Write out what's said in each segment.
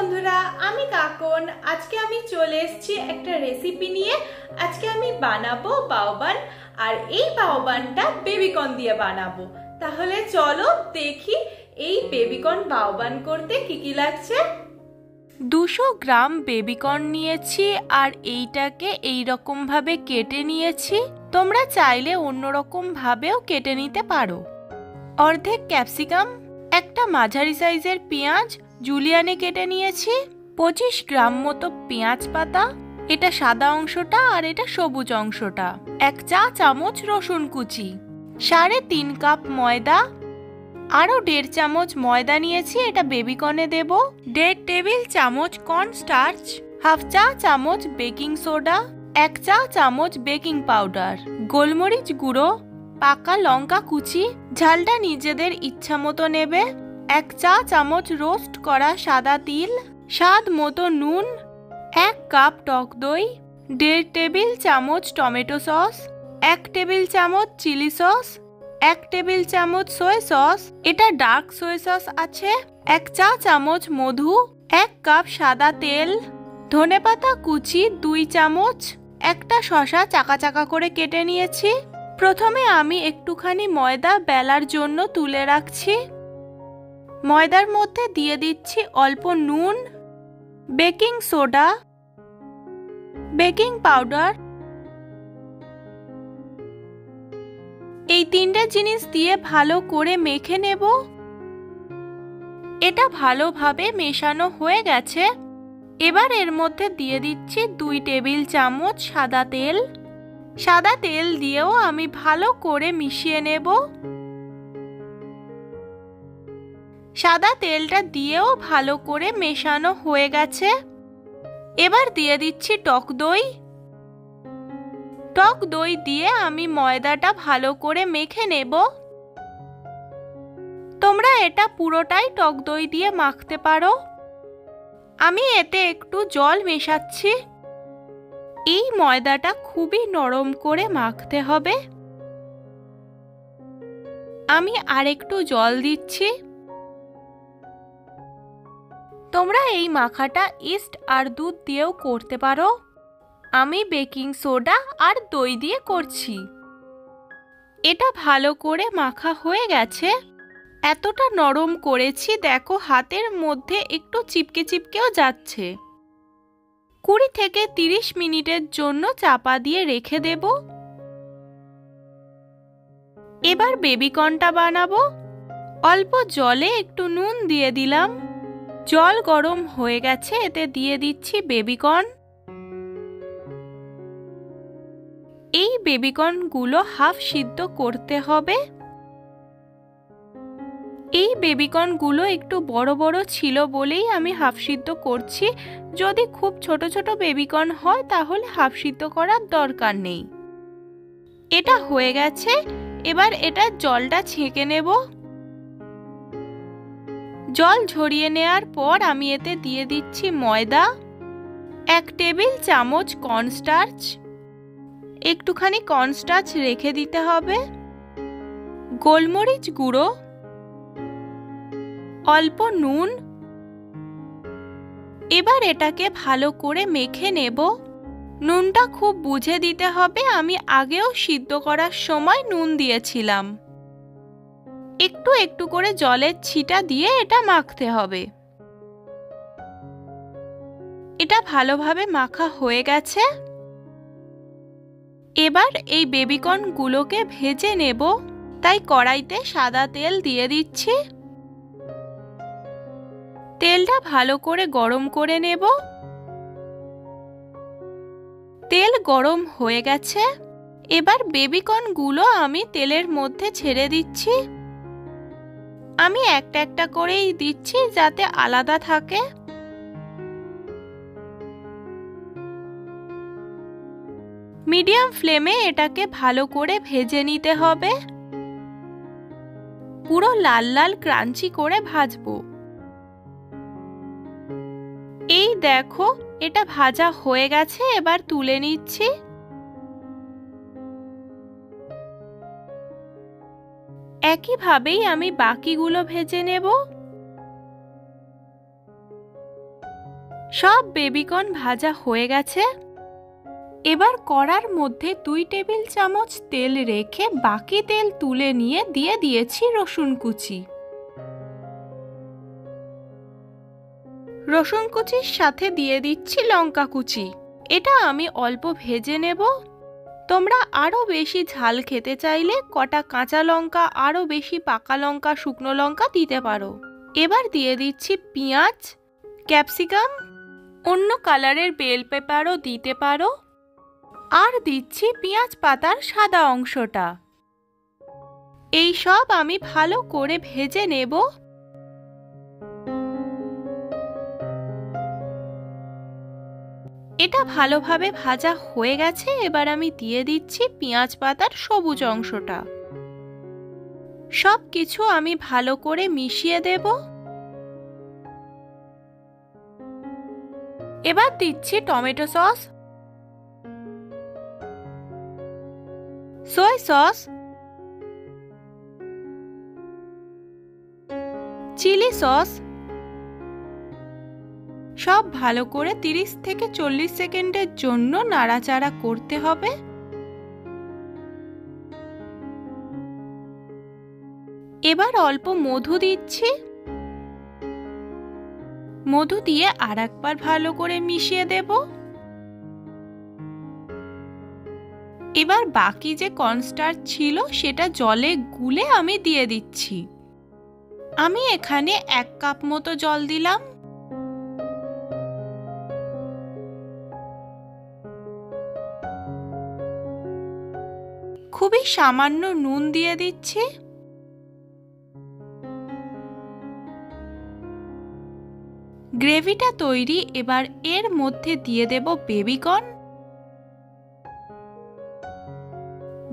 বন্ধুরা, আমি কাকন। আজকে আমি চলে এসেছি একটা রেসিপি নিয়ে। আজকে আমি বানাবো বাওবান, আর এই বাওবানটা বেবিকর্ন দিয়ে বানাবো। তাহলে চলো দেখি এই বেবিকর্ন বাওবান করতে কি কি লাগছে। 200 গ্রাম বেবিকর্ন নিয়েছি আর এইটাকে এইরকম ভাবে কেটে নিয়েছি। তোমরা চাইলে অন্যরকম ভাবেও কেটে নিতে পারো। অর্ধেক ক্যাপসিকাম, একটা মাঝারি সাইজের পেঁয়াজ জুলিয়ানে কেটে নিয়েছি। 25 গ্রাম মতো পেঁয়াজ পাতা, এটা সাদা অংশটা আর এটা সবুজ অংশটা। 1 চা চামচ রসুন কুচি, 3.5 কাপ ময়দা, আরো 1.5 চামচ ময়দা নিয়েছি, এটা বেবিকর্নে দেব। 1.5 টেবিল চামচ কর্ন স্টার্চ, 1/2 চা চামচ বেকিং সোডা, 1 চা চামচ বেকিং পাউডার, গোলমরিচ গুঁড়ো, পাকা লঙ্কা কুচি, ঝালটা নিজেদের ইচ্ছা মতো নেবে। 1 চা চামচ রোস্ট করা সাদা তিল, স্বাদ মতো নুন, 1 কাপ টক দই, 1.5 টেবিল চামচ টমেটো সস, 1 টেবিল চামচ চিলি সস, 1 টেবিল চামচ সয়া সস, এটা ডার্ক সয়া সস আছে, 1 চা চামচ মধু, 1 কাপ সাদা তেল, ধনেপাতা কুচি 2 চামচ, একটা শসা চাকা চাকা করে কেটে নিয়েছি। প্রথমে আমি একটুখানি ময়দা বেলার জন্য তুলে রাখছি। ময়দার মধ্যে দিয়ে দিচ্ছি অল্প নুন, বেকিং সোডা, বেকিং পাউডার। এই 3টে জিনিস দিয়ে ভালো করে মেখে নেব। এটা ভালোভাবে মেশানো হয়ে গেছে। এবার এর মধ্যে দিয়ে দিচ্ছি 2 টেবিল চামচ সাদা তেল। সাদা তেল দিয়েও আমি ভালো করে মিশিয়ে নেব। সাদা তেলটা দিয়েও ভালো করে মেশানো হয়ে গেছে। এবার দিয়ে দিচ্ছি টক দই। টক দই দিয়ে আমি ময়দাটা ভালো করে মেখে নেব। তোমরা এটা পুরোটাই টক দই দিয়ে মাখতে পারো। আমি এতে একটু জল মেশাচ্ছি। এই ময়দাটা খুবই নরম করে মাখতে হবে। আমি আরেকটু জল দিচ্ছি। তোমরা এই মাখাটা ইস্ট আর দুধ দিয়েও করতে পারো। আমি বেকিং সোডা আর দই দিয়ে করছি। এটা ভালো করে মাখা হয়ে গেছে। এতটা নরম করেছি, দেখো হাতের মধ্যে একটু চিপকে চিপকেও যাচ্ছে। 20 থেকে 30 মিনিটের জন্য চাপা দিয়ে রেখে দেব। এবার বেবিকর্নটা বানাবো। অল্প জলে একটু নুন দিয়ে দিলাম। জল গরম হয়ে গেছে, এতে দিয়ে দিচ্ছি বেবিকর্ন। এই বেবিকর্নগুলো হাফ সিদ্ধ করতে হবে। এই বেবিকর্নগুলো একটু বড় বড় ছিল বলেই আমি হাফ সিদ্ধ করছি। যদি খুব ছোট ছোট বেবিকর্ন হয় তাহলে হাফ সিদ্ধ করার দরকার নেই। এটা হয়ে গেছে। এবার এটা জলটা ছেঁকে নেব। জল ঝরিয়ে নেওয়ার পর আমি এতে দিয়ে দিচ্ছি ময়দা, 1 টেবিল চামচ কর্নস্টার্চ, একটুখানি কর্নস্টার্চ রেখে দিতে হবে, গোলমরিচ গুঁড়ো, অল্প নুন। এবার এটাকে ভালো করে মেখে নেব। নুনটা খুব বুঝে দিতে হবে। আমি আগেও সিদ্ধ করার সময় নুন দিয়েছিলাম। একটু একটু করে জলের ছিটা দিয়ে এটা মাখতে হবে। এটা ভালোভাবে মাখা হয়ে গেছে। এবার এই বেবিকর্নগুলোকে ভেজে নেব। তাই কড়াইতে সাদা তেল দিয়ে দিচ্ছি। তেলটা ভালো করে গরম করে নেব। তেল গরম হয়ে গেছে। এবার বেবিকর্নগুলো আমি তেলের মধ্যে ছেড়ে দিচ্ছি। আমি একটা একটা করেই দিচ্ছি যাতে আলাদা থাকে। মিডিয়াম ফ্লেমে এটাকে ভালো করে ভেজে নিতে হবে। পুরো লাল লাল ক্রাঞ্চি করে ভাজবো। এই দেখো এটা ভাজা হয়ে গেছে। এবার তুলে নিচ্ছি। একইভাবেই আমি বাকিগুলো ভেজে নেব। সব বেবিকর্ন ভাজা হয়ে গেছে। এবার কড়ার মধ্যে 2 টেবিল চামচ তেল রেখে বাকি তেল তুলে নিয়ে দিয়ে দিয়েছি রসুন কুচি। রসুন কুচির সাথে দিয়ে দিচ্ছি লঙ্কা কুচি। এটা আমি অল্প ভেজে নেব। তোমরা আরো বেশি ঝাল খেতে চাইলে কটা কাঁচা লঙ্কা, আরো বেশি পাকা লঙ্কা, শুকনো লঙ্কা দিতে পারো। এবার দিয়ে দিচ্ছি পেঁয়াজ, ক্যাপসিকাম, অন্য কালারের বেল পেপারও দিতে পারো, আর দিচ্ছি পেঁয়াজ পাতার সাদা অংশটা। এই সব আমি ভালো করে ভেজে নেব। এটা ভালোভাবে ভাজা হয়ে গেছে। এবার আমি দিয়ে দিচ্ছি পেঁয়াজ পাতার সবুজ অংশটা। সব কিছু আমি ভালো করে মিশিয়ে দেব। এবার দিচ্ছি tomato sauce, soya sauce, chilli sauce. সব ভালো করে 30 থেকে 40 সেকেন্ডের জন্য নাড়াচাড়া করতে হবে। এবার অল্প মধু দিচ্ছি। মধু দিয়ে আরেকবার ভালো করে মিশিয়ে দেব। এবার বাকি যে কর্নস্টার্চ ছিল সেটা জলে গুলে আমি দিয়ে দিচ্ছি। আমি এখানে 1 কাপ মতো জল দিলাম। খুবই সামান্য নুন দিয়ে দিচ্ছি। গ্রেভিটা তৈরি। এবার এর মধ্যে দিয়ে দেব বেবিকর্ন।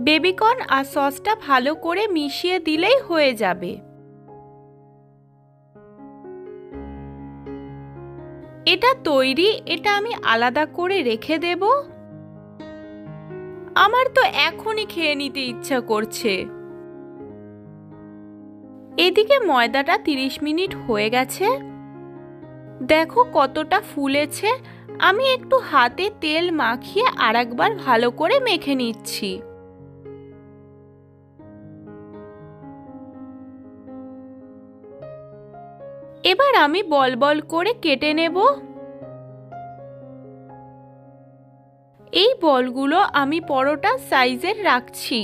বেবিকর্ন আর সসটা ভালো করে মিশিয়ে দিলেই হয়ে যাবে। এটা তৈরি। এটা আমি আলাদা করে রেখে দেব। আমার তো এখনই খেয়ে নিতে ইচ্ছা করছে। এদিকে ময়দাটা 30 মিনিট হয়ে গেছে। দেখো কতটা ফুলেছে। আমি একটু হাতে তেল মাখিয়ে আরেকবার ভালো করে মেখে নিচ্ছি। এবার আমি বল বল করে কেটে নেব। এই বলগুলো আমি পরোটা সাইজের রাখছি।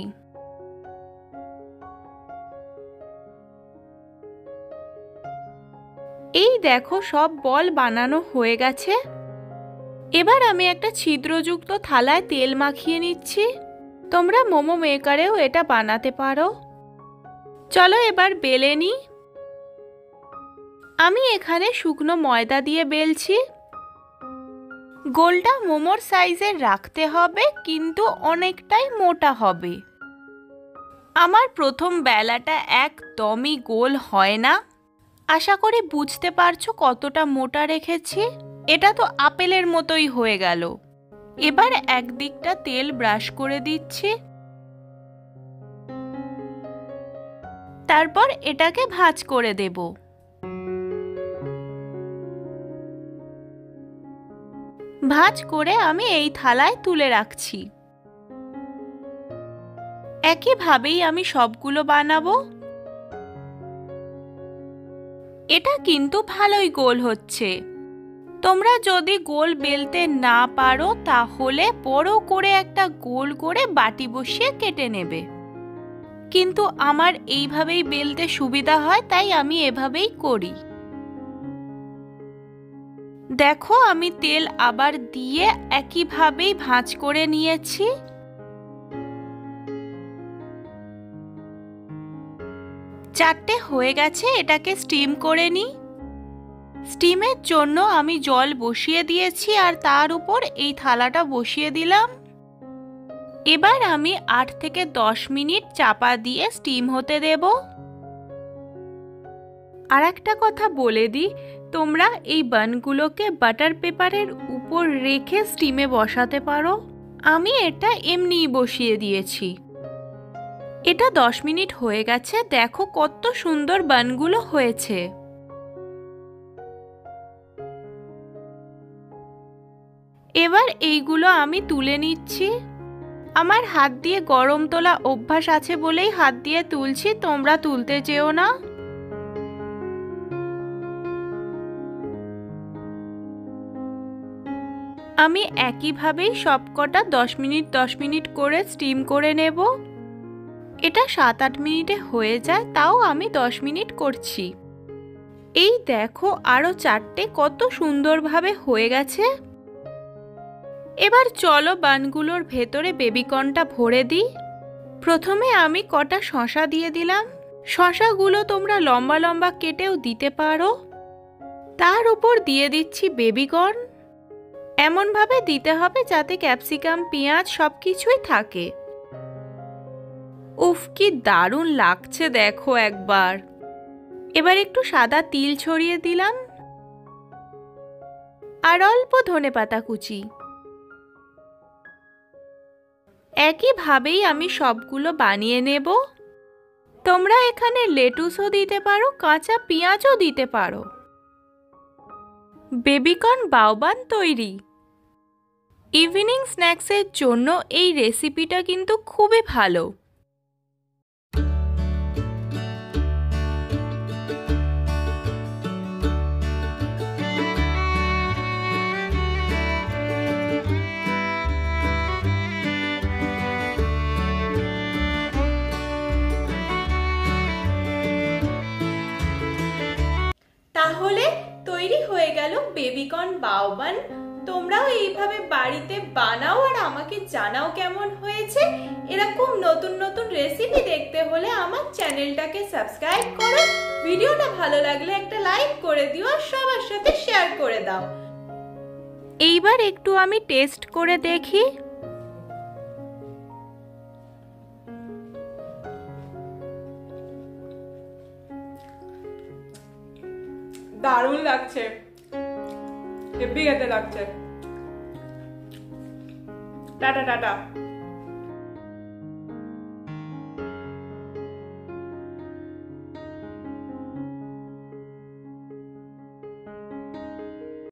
এই দেখো সব বল বানানো হয়ে গেছে। এবার আমি একটা ছিদ্রযুক্ত থালায় তেল মাখিয়ে নিচ্ছি। তোমরা মোমো মেকারেও এটা বানাতে পারো। চলো এবার বেলে নিই। আমি এখানে শুকনো ময়দা দিয়ে বেলছি। গোলটা মোমোর সাইজের রাখতে হবে, কিন্তু অনেকটাই মোটা হবে। আমার প্রথম বেলাটা একদমই গোল হয় না। আশা করি বুঝতে পারছো কতটা মোটা রেখেছি। এটা তো আপেলের মতোই হয়ে গেল। এবার একদিকটা তেল ব্রাশ করে দিচ্ছি। তারপর এটাকে ভাঁজ করে দেব। ভাঁজ করে আমি এই থালায় তুলে রাখছি। একইভাবেই আমি সবগুলো বানাবো। এটা কিন্তু ভালোই গোল হচ্ছে। তোমরা যদি গোল বেলতে না পারো তাহলে বড় করে একটা গোল করে বাটি বসিয়ে কেটে নেবে। কিন্তু আমার এইভাবেই বেলতে সুবিধা হয়, তাই আমি এভাবেই করি। দেখো আমি তেল আবার দিয়ে একইভাবেই ভাঁজ করে নিয়েছি। চারটে হয়ে গেছে। এটাকে স্টিম করে নিই। স্টিমের জন্য আমি জল বসিয়ে দিয়েছি আর তার উপর এই থালাটা বসিয়ে দিলাম। এবার আমি 8 থেকে 10 মিনিট চাপা দিয়ে স্টিম হতে দেব। আর একটা কথা বলে দিই, তোমরা এই বানগুলোকে বাটার পেপারের উপর রেখে স্টিমে বসাতে পারো। আমি এটা এমনিই বসিয়ে দিয়েছি। এটা 10 মিনিট হয়ে গেছে। দেখো কত সুন্দর বানগুলো হয়েছে। এবার এইগুলো আমি তুলে নিচ্ছি। আমার হাত দিয়ে গরম তোলা অভ্যাস আছে বলেই হাত দিয়ে তুলছি, তোমরা তুলতে যেও না। আমি একইভাবেই সবকটা 10 মিনিট 10 মিনিট করে স্টিম করে নেব। এটা 7-8 মিনিটে হয়ে যায়, তাও আমি 10 মিনিট করছি। এই দেখো আরো 4টে কত সুন্দরভাবে হয়ে গেছে। এবার চলো বানগুলোর ভেতরে বেবিকর্নটা ভরে দিই। প্রথমে আমি কটা শসা দিয়ে দিলাম। শসাগুলো তোমরা লম্বা লম্বা কেটেও দিতে পারো। তার উপর দিয়ে দিচ্ছি বেবিকর্ন। এমনভাবে দিতে হবে যাতে ক্যাপসিকাম, পেঁয়াজ সবকিছুই থাকে। উফ, কি দারুণ লাগছে দেখো একবার। এবার একটু সাদা তিল ছড়িয়ে দিলাম আর অল্প ধনেপাতা কুচি। একইভাবেই আমি সবগুলো বানিয়ে নেব। তোমরা এখানে লেটুসও দিতে পারো, কাঁচা পেঁয়াজও দিতে পারো। বেবিকর্ন বাওবান তৈরি। ইভিনিং স্ন্যাক্সের জন্য এই রেসিপিটা কিন্তু খুবই ভালো। তাহলে তৈরি হয়ে গেল বেবিকর্ন বাওবান। তোমরাও এইভাবে বাড়িতে বানাও আর আমাকে জানাও কেমন হয়েছে। এরকম নতুন নতুন রেসিপি দেখতে হলে আমার চ্যানেলটাকে সাবস্ক্রাইব করো। ভিডিওটা ভালো লাগলে একটা লাইক করে দিও আর সবার সাথে শেয়ার করে দাও। এইবার একটু আমি টেস্ট করে দেখি। দারুণ লাগছে, হেভি খেতে লাগছে। Tata tata.